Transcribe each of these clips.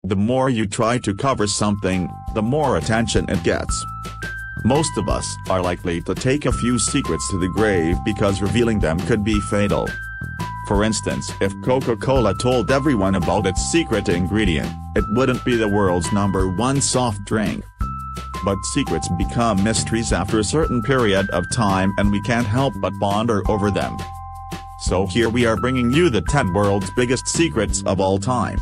The more you try to cover something, the more attention it gets. Most of us are likely to take a few secrets to the grave because revealing them could be fatal. For instance, if Coca Cola told everyone about its secret ingredient, it wouldn't be the world's #1 soft drink. But secrets become mysteries after a certain period of time, and we can't help but ponder over them. So here we are bringing you the 10 world's biggest secrets of all time.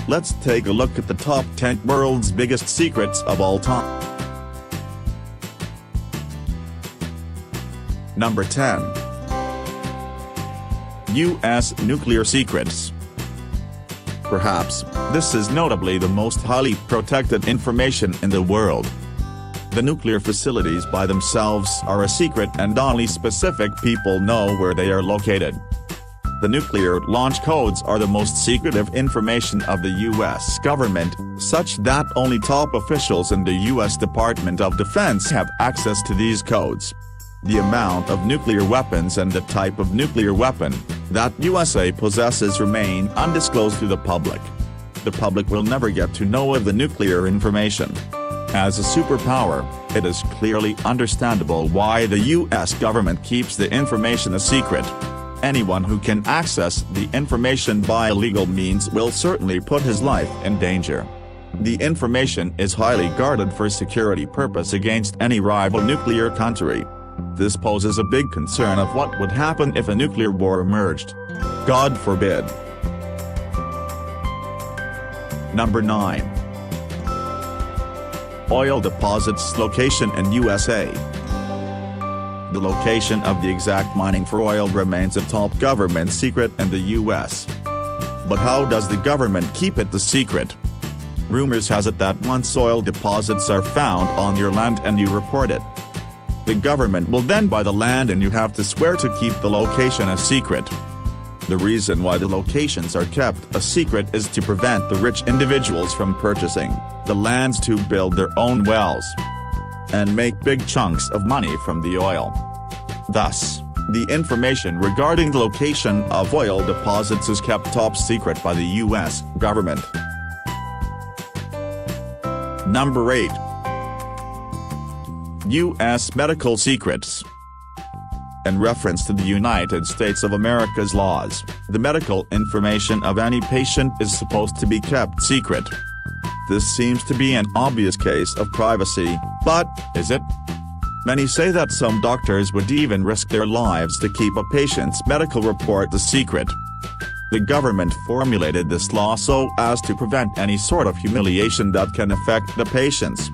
Let's take a look at the top 10 world's biggest secrets of all time. Number 10. U.S. Nuclear Secrets. Perhaps, this is notably the most highly protected information in the world. The nuclear facilities by themselves are a secret, and only specific people know where they are located. The nuclear launch codes are the most secretive information of the U.S. government, such that only top officials in the U.S. Department of Defense have access to these codes. The amount of nuclear weapons and the type of nuclear weapon that USA possesses remain undisclosed to the public. The public will never get to know of the nuclear information. As a superpower, it is clearly understandable why the U.S. government keeps the information a secret. Anyone who can access the information by illegal means will certainly put his life in danger. The information is highly guarded for security purpose against any rival nuclear country. This poses a big concern of what would happen if a nuclear war emerged. God forbid. Number 9. Oil deposits location in USA. The location of the exact mining for oil remains a top government secret in the US. But how does the government keep it the secret? Rumors has it that once oil deposits are found on your land and you report it, the government will then buy the land and you have to swear to keep the location a secret. The reason why the locations are kept a secret is to prevent the rich individuals from purchasing the lands to build their own wells and make big chunks of money from the oil. Thus, the information regarding the location of oil deposits is kept top secret by the U.S. government. Number 8. U.S. Medical Secrets. In reference to the United States of America's laws, the medical information of any patient is supposed to be kept secret. This seems to be an obvious case of privacy, but is it? Many say that some doctors would even risk their lives to keep a patient's medical report a secret. The government formulated this law so as to prevent any sort of humiliation that can affect the patients.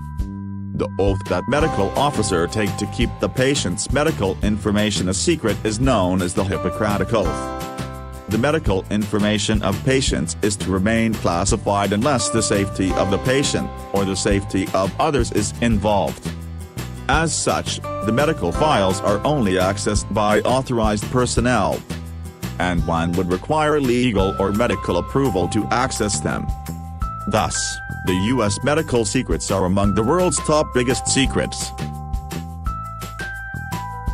The oath that medical officers take to keep the patient's medical information a secret is known as the Hippocratic Oath. The medical information of patients is to remain classified unless the safety of the patient, or the safety of others is involved. As such, the medical files are only accessed by authorized personnel, and one would require legal or medical approval to access them. Thus, the U.S. medical secrets are among the world's top biggest secrets.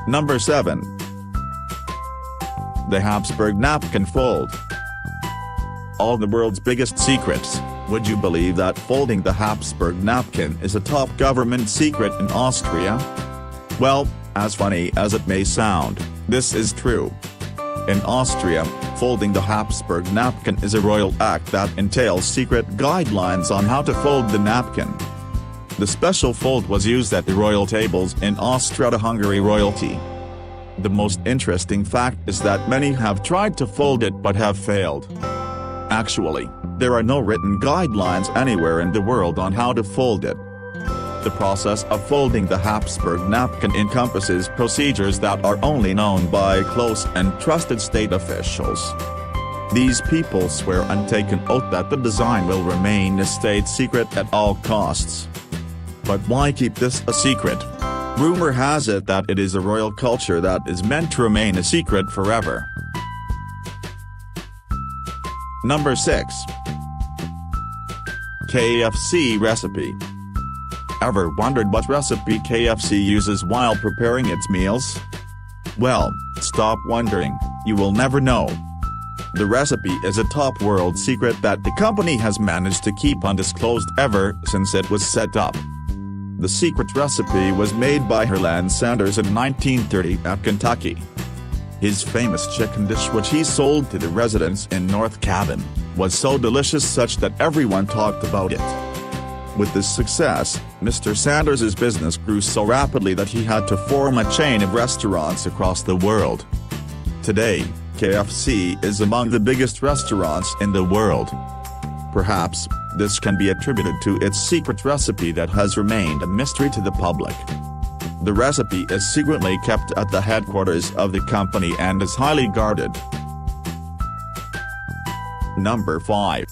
Number 7. The Habsburg Napkin Fold. All the world's biggest secrets. Would you believe that folding the Habsburg napkin is a top government secret in Austria? Well, as funny as it may sound, this is true. In Austria, folding the Habsburg napkin is a royal act that entails secret guidelines on how to fold the napkin. The special fold was used at the royal tables in Austria-Hungary royalty. The most interesting fact is that many have tried to fold it but have failed. Actually, there are no written guidelines anywhere in the world on how to fold it. The process of folding the Habsburg napkin encompasses procedures that are only known by close and trusted state officials. These people swear and take an oath that the design will remain a state secret at all costs. But why keep this a secret? Rumor has it that it is a royal culture that is meant to remain a secret forever. Number 6. KFC Recipe. Ever wondered what recipe KFC uses while preparing its meals? Well, stop wondering, you will never know. The recipe is a top world secret that the company has managed to keep undisclosed ever since it was set up. The secret recipe was made by Herland Sanders in 1930 at Kentucky. His famous chicken dish, which he sold to the residents in North Cabin, was so delicious such that everyone talked about it. With this success, Mr. Sanders' business grew so rapidly that he had to form a chain of restaurants across the world. Today, KFC is among the biggest restaurants in the world. Perhaps, this can be attributed to its secret recipe that has remained a mystery to the public. The recipe is secretly kept at the headquarters of the company and is highly guarded. Number 5.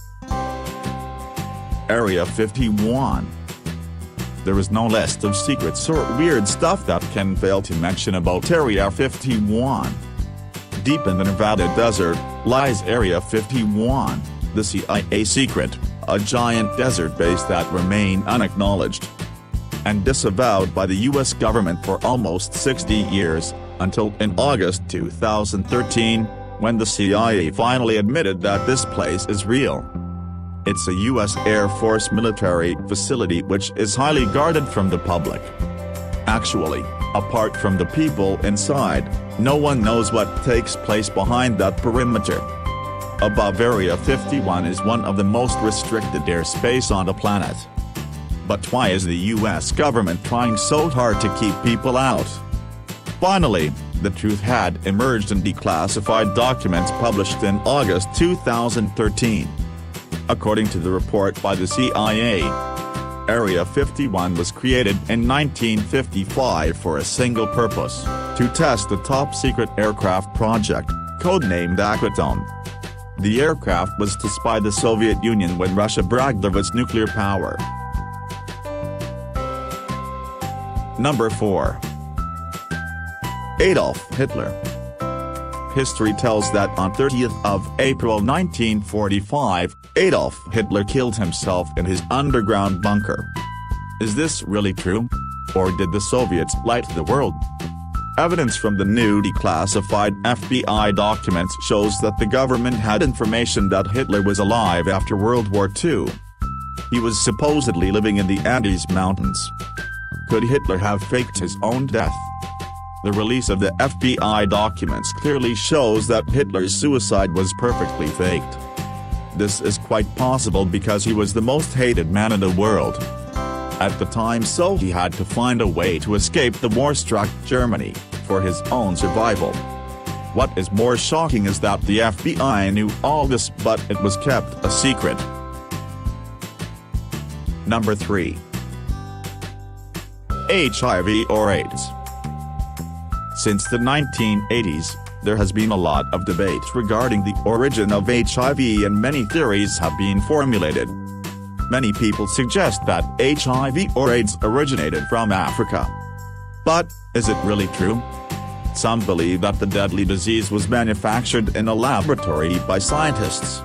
Area 51. There is no list of secrets or weird stuff that can fail to mention about Area 51. Deep in the Nevada desert lies Area 51, the CIA secret, a giant desert base that remains unacknowledged and disavowed by the U.S. government for almost 60 years, until in August 2013, when the CIA finally admitted that this place is real. It's a U.S. Air Force military facility which is highly guarded from the public. Actually, apart from the people inside, no one knows what takes place behind that perimeter. Above Area 51 is one of the most restricted airspace on the planet. But why is the US government trying so hard to keep people out? Finally, the truth had emerged in declassified documents published in August 2013. According to the report by the CIA, Area 51 was created in 1955 for a single purpose: to test the top-secret aircraft project, codenamed Aquatone. The aircraft was to spy the Soviet Union when Russia bragged of its nuclear power. Number 4. Adolf Hitler. History tells that on 30th of April 1945, Adolf Hitler killed himself in his underground bunker. Is this really true? Or did the Soviets lie to the world? Evidence from the new declassified FBI documents shows that the government had information that Hitler was alive after World War II. He was supposedly living in the Andes Mountains. Could Hitler have faked his own death? The release of the FBI documents clearly shows that Hitler's suicide was perfectly faked. This is quite possible because he was the most hated man in the world at the time, so he had to find a way to escape the war-struck Germany, for his own survival. What is more shocking is that the FBI knew all this but it was kept a secret. Number 3. HIV or AIDS. Since the 1980s, there has been a lot of debate regarding the origin of HIV and many theories have been formulated. Many people suggest that HIV or AIDS originated from Africa. But, is it really true? Some believe that the deadly disease was manufactured in a laboratory by scientists.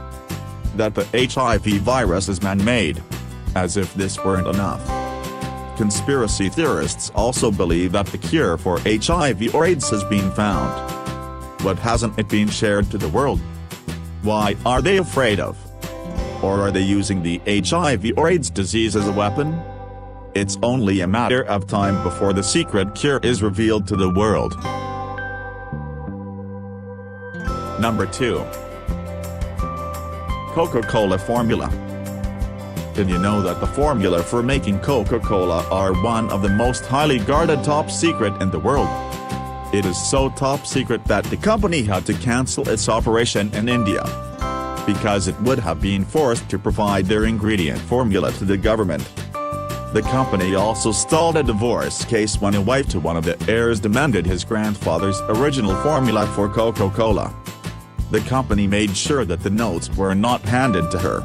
That the HIV virus is man-made. As if this weren't enough. Conspiracy theorists also believe that the cure for HIV or AIDS has been found. But hasn't it been shared to the world? Why are they afraid of? Or are they using the HIV or AIDS disease as a weapon? It's only a matter of time before the secret cure is revealed to the world. Number 2. Coca-Cola Formula. Did you know that the formula for making Coca-Cola are one of the most highly guarded top secret in the world? It is so top secret that the company had to cancel its operation in India, because it would have been forced to provide their ingredient formula to the government. The company also stalled a divorce case when a wife to one of the heirs demanded his grandfather's original formula for Coca-Cola. The company made sure that the notes were not handed to her,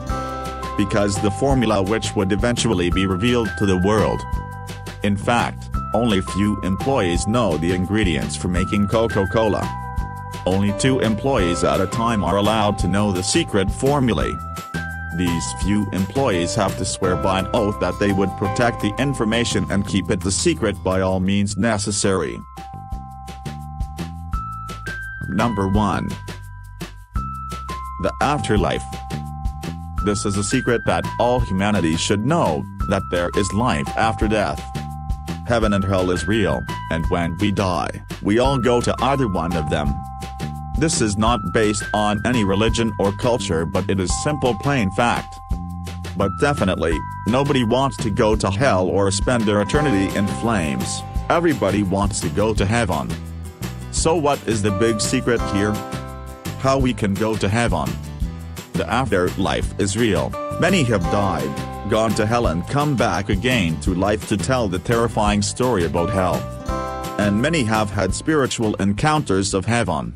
because the formula which would eventually be revealed to the world. In fact, only few employees know the ingredients for making Coca-Cola. Only 2 employees at a time are allowed to know the secret formulae. These few employees have to swear by an oath that they would protect the information and keep it the secret by all means necessary. Number 1. The afterlife. This is a secret that all humanity should know, that there is life after death. Heaven and hell is real, and when we die, we all go to either one of them. This is not based on any religion or culture, but it is simple plain fact. But definitely, nobody wants to go to hell or spend their eternity in flames. Everybody wants to go to heaven. So what is the big secret here? How we can go to heaven? The afterlife is real. Many have died, gone to hell and come back again to life to tell the terrifying story about hell. And many have had spiritual encounters of heaven.